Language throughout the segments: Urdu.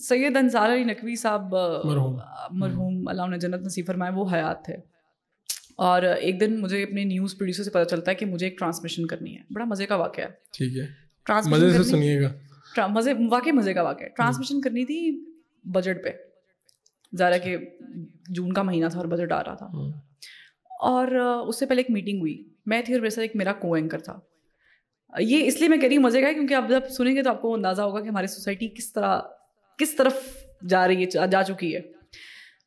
سید انصار علی نقوی صاحب مرحوم اللہ انہیں جنت نصیب فرمائے، وہ حیات تھے. اور ایک دن مجھے اپنے نیوز پروڈیوسر سے پتہ چلتا ہے کہ مجھے ایک ٹرانسمیشن کرنی ہے. بڑا مزے کا واقعہ ہے. ٹھیک ہے، مزے سے سنیے گا. واقعی مزے کا واقعہ ہے. ٹرانسمیشن کرنی تھی بجٹ پہ. ظاہر ہے کہ جون کا مہینہ تھا اور بجٹ آ رہا تھا. اور اس سے پہلے ایک میٹنگ ہوئی، میں تھی اور میرے ساتھ ایک میرا کو اینکر تھا. یہ اس لیے میں کہہ رہی ہوں مزے کا ہے کیونکہ آپ جب سنیں گے تو آپ کو اندازہ ہوگا کہ ہماری سوسائٹی کس طرف جا رہی ہے، جا چکی ہے.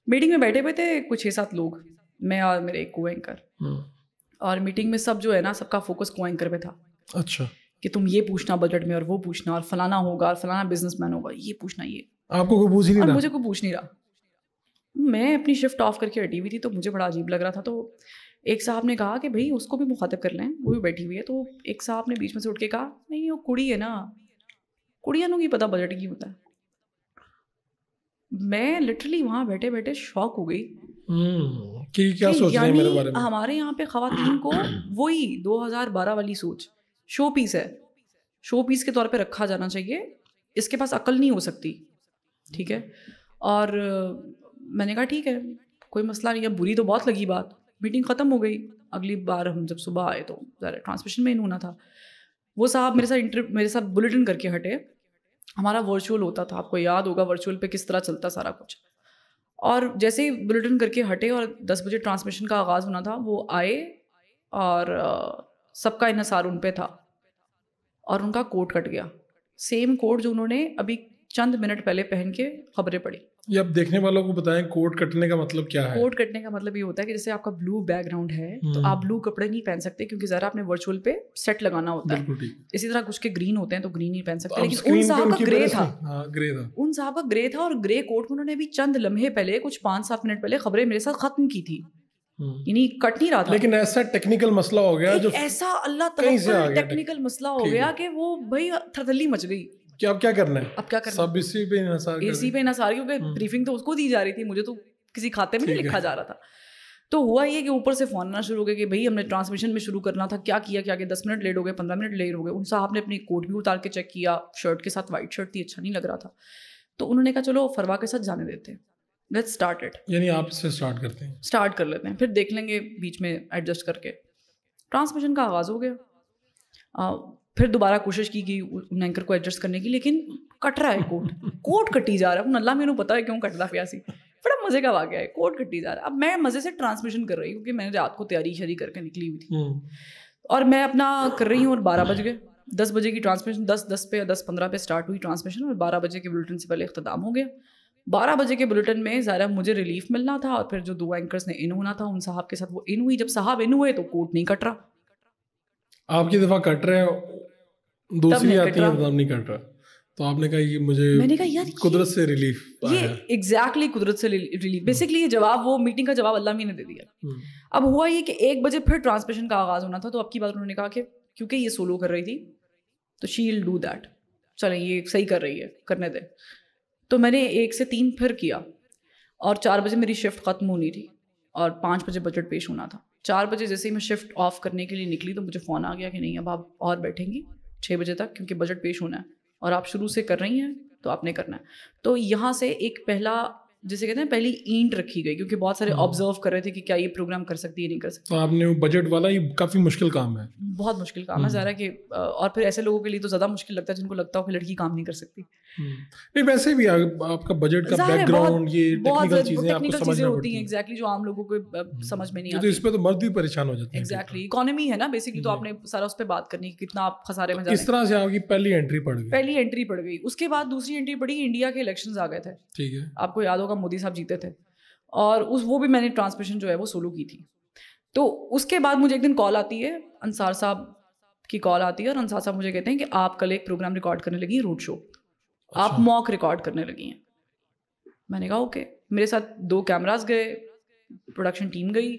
میٹنگ میں بیٹھے ہوئے تھے کچھ 6-7 لوگ، میں اور میرے ایک کو اینکر. اور میٹنگ میں سب جو ہے نا، سب کا فوکس کو اینکر پہ تھا. اچھا، کہ تم یہ پوچھنا بجٹ میں اور وہ پوچھنا اور فلانا ہوگا اور فلانا بزنس مین ہوگا، یہ پوچھنا. یہ آپ کو کوئی پوچھ نہیں رہا، مجھے کوئی پوچھ نہیں رہا. میں اپنی شفٹ آف کر کے ہٹی ہوئی تھی تو مجھے بڑا عجیب لگ رہا تھا. تو ایک صاحب نے کہا کہ بھائی اس کو بھی مخاطب کر لیں، وہ بھی بیٹھی ہوئی ہے. تو ایک صاحب نے بیچ میں سے اٹھ کے کہا نہیں وہ کڑی ہے نا، کڑیاں نوں کی پتہ بجٹ کی ہوتا ہے. میں لٹرلی وہاں بیٹھے بیٹھے شاک ہو گئی کہ کیا سوچ رہے ہیں میرے بارے میں. ہمارے یہاں پہ خواتین کو وہی 2012 والی سوچ، شو پیس ہے، شو پیس کے طور پہ رکھا جانا چاہیے. اس کے پاس عقل نہیں ہو سکتی. ٹھیک ہے. اور میں نے کہا ٹھیک ہے کوئی مسئلہ نہیں ہے. بری تو بہت لگی بات. میٹنگ ختم ہو گئی. اگلی بار ہم جب صبح آئے تو ذرا ٹرانسمیشن میں ہونا تھا. وہ صاحب میرے ساتھ بلیٹن کر کے ہٹے. ہمارا ورچوئل ہوتا تھا، آپ کو یاد ہوگا ورچوئل پہ کس طرح چلتا سارا کچھ. اور جیسے ہی بلیٹن کر کے ہٹے اور 10 بجے ٹرانسمیشن کا آغاز ہونا تھا، وہ آئے اور سب کا انحصار ان پہ تھا اور ان کا کوٹ کٹ گیا. سیم کوٹ جو انہوں نے ابھی چند منٹ پہلے پہن کے خبریں پڑھی. یہ اب دیکھنے والوں کو بتائیں کوٹ کٹنے کا مطلب کیا ہے. کوٹ کٹنے کا مطلب یہ ہوتا ہے کہ جیسے آپ کا بلو بیک گراؤنڈ ہے تو آپ بلو کپڑے نہیں پہن سکتے کیونکہ ذرا آپ نے ورچوئل پہ سیٹ لگانا ہوتا ہے. اسی طرح کچھ کے گرین ہوتے ہیں تو گرین نہیں پہن سکتے. لیکن ان صاحب کا گرے تھا، ان صاحب کا گرے تھا. اور گرے کوٹ انہوں نے ابھی چند لمحے پہلے، کچھ 5-7 منٹ پہلے خبریں میرے ساتھ ختم کی تھی. یعنی کٹ نہیں رہا تھا. لیکن ایسا ٹیکنیکل مسئلہ ہو گیا، جو ایسا اللہ تعالیٰ ٹیکنیکل مسئلہ ہو گیا کہ وہ بھائی تھرتھلی مچ گئی کہ اب کیا کرنا ہے. اب کیا کرنا، سب اسی پہ انحصار، کیونکہ بریفنگ تو اس کو دی جا رہی تھی، مجھے تو کسی کھاتے میں نہیں لکھا جا رہا تھا. تو ہوا یہ کہ اوپر سے فون آنا شروع ہو گیا کہ بھائی ہم نے ٹرانسمیشن میں شروع کرنا تھا، کیا کیا کہ 10 منٹ لیٹ ہو گئے، 15 منٹ لیٹ ہو گئے. ان صاحب نے اپنی کوٹ بھی اتار کے چیک کیا، شرٹ کے ساتھ وائٹ شرٹ تھی، اچھا نہیں لگ رہا تھا. تو انہوں نے کہا چلو فروا کے ساتھ جانے دیتے ہیں، لیٹس اسٹارٹ اٹ. یعنی آپ سے اسٹارٹ کرتے ہیں، اسٹارٹ کر لیتے ہیں، پھر دیکھ لیں گے بیچ میں ایڈجسٹ کر کے. ٹرانسمیشن کا آغاز ہو گیا. پھر دوبارہ کوشش کی گئی ان اینکر کو ایڈجسٹ کرنے کی، لیکن کٹ رہا ہے کوٹ کٹی جا رہا ہے. اللہ میرے پتا ہے کیوں کٹ رہا پیاسی. بڑا مزے کا واقعہ ہے، کوٹ کٹی جا رہا ہے. اب میں مزے سے ٹرانسمیشن کر رہی ہوں کیونکہ میں نے رات کو تیاری شری کر کے نکلی ہوئی تھی اور میں اپنا کر رہی ہوں. اور 12 بج گئے. 10 بجے کی ٹرانسمیشن 10:10 پہ 10:15 پہ اسٹارٹ ہوئی ٹرانسمیشن اور 12 بجے کے بلیٹن سے پہلے اختتام ہو گیا. 12 بجے کے بلیٹن میں ظاہر مجھے ریلیف ملنا تھا اور پھر جو 2 اینکرس نے ان ہونا تھا ان صاحب کے ساتھ وہ ان ہوئی. جب صاحب ان ہوئے تو کوٹ نہیں کٹ رہا. آپ کی دفعہ کٹ رہے دوسری آتی ہے تب نہیں کٹ رہا. تو آپ نے کہا یہ مجھے، میں نے کہا یار قدرت سے ریلیف، یہ ایگزیکٹلی قدرت سے ریلیف. بیسکلی یہ جواب، وہ میٹنگ کا جواب اللہ نے دے دیا. اب ہوا یہ کہ 1 بجے پھر ٹرانسمیشن کا آغاز ہونا تھا. تو اب کی بات انہوں نے کہا کہ کیونکہ یہ سولو کر رہی تھی تو شی ول ڈو دیٹ، چلیں یہ صحیح کر رہی ہے، کرنے دیں. تو میں نے 1 سے 3 پھر کیا اور 4 بجے میری شفٹ ختم ہونی تھی اور 5 بجے بجٹ پیش ہونا تھا. 4 بجے جیسے ہی میں شفٹ آف کرنے کے لیے نکلی تو مجھے فون آ گیا کہ نہیں اب آپ اور بیٹھیں گی 6 بجے تک کیونکہ بجٹ پیش ہونا ہے اور آپ شروع سے کر رہی ہیں تو آپ نے کرنا ہے. تو یہاں سے ایک پہلا جسے کہتے ہیں پہلی اینٹ رکھی گئی کیونکہ بہت سارے آبزرو کر رہے تھے کہ کیا یہ پروگرام کر سکتی ہے نہیں کر سکتی. تو آپ نے بجٹ والا یہ کافی مشکل کام ہے، بہت مشکل کام ہے ظاہر ہے کہ، اور پھر ایسے لوگوں کے لیے تو زیادہ مشکل لگتا ہے جن کو لگتا ہو کہ لڑکی کام نہیں کر سکتی. نہیں ویسے بھی آپ کا بجٹ کا بیک گراؤنڈ، یہ ٹیکنیکل چیزیں آپ کو سمجھنا ہوتی ہیں ایگزیکٹلی جو عام لوگوں کو سمجھ میں نہیں آتی. تو اس پہ تو مرد بھی پریشان ہو جاتے ہیں. ایگزیکٹلی اکانومی ہے نا بیسکلی، تو آپ نے سارا اس پہ بات کرنی کہ کتنا آپ خسارے میں جا رہے ہیں. اس طرح سے آپ کی پہلی انٹری پڑ گئی. اس کے بعد دوسری انٹری پڑی، انڈیا کے الیکشنز آ گئے تھے. ٹھیک ہے، آپ کو یاد ہوگا مودی صاحب جیتے تھے اور وہ بھی میں نے ٹرانسمیشن جو ہے وہ سولو کی تھی. تو اس کے بعد مجھے ایک دن کال آتی ہے، انصار صاحب کی کال آتی ہے اور انصار صاحب مجھے کہتے ہیں کہ آپ کل ایک پروگرام ریکارڈ کرنے لگی ہیں، روڈ شو، آپ موک ریکارڈ کرنے لگی ہیں. میں نے کہا اوکے. میرے ساتھ 2 کیمراز گئے، پروڈکشن ٹیم گئی.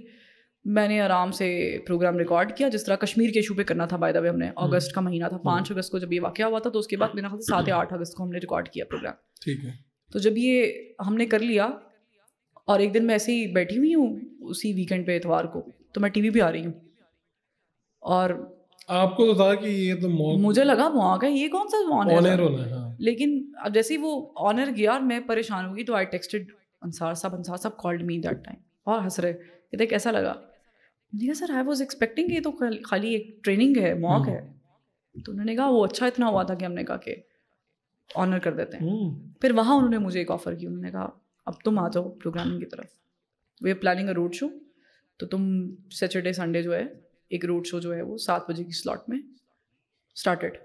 میں نے آرام سے پروگرام ریکارڈ کیا جس طرح کشمیر کے ایشو پہ کرنا تھا. بائی دا وے ہم نے اگست کا مہینہ تھا، 5 اگست کو جب یہ واقعہ ہوا تھا تو اس کے بعد میرے خیال سے 7 یا 8 اگست کو ہم نے ریکارڈ کیا پروگرام. ٹھیک ہے. تو جب یہ ہم نے کر لیا اور ایک دن میں ایسے ہی بیٹھی ہوئی ہوں اسی ویکینڈ پہ اتوار کو، تو میں ٹی وی پہ آ رہی ہوں اور آپ کو تو تھا کہ یہ تو مجھے لگا موک ہے، یہ کون سا آن ہے. لیکن اب جیسے ہی وہ آنر گیا اور میں پریشان ہوگی تو آئی ٹیکسٹڈ انصار صاحب کالڈ می دیٹ ٹائم اور ہنس رہے کہتے کیسا لگا. میں نے کہا سر آئی واز ایکسپیکٹنگ یہ تو خالی ایک ٹریننگ ہے, موک ہے. تو انہوں نے کہا وہ اچھا اتنا ہوا تھا کہ ہم نے کہا کہ آنر کر دیتے ہیں. پھر وہاں انہوں نے مجھے ایک آفر کی, انہوں نے کہا اب تم آ جاؤ پروگرامنگ کی طرف, we are planning a road show, تو تم سیٹرڈے سنڈے جو ہے ایک روڈ شو جو ہے وہ 7 بجے کی سلاٹ میں اسٹارٹیڈ.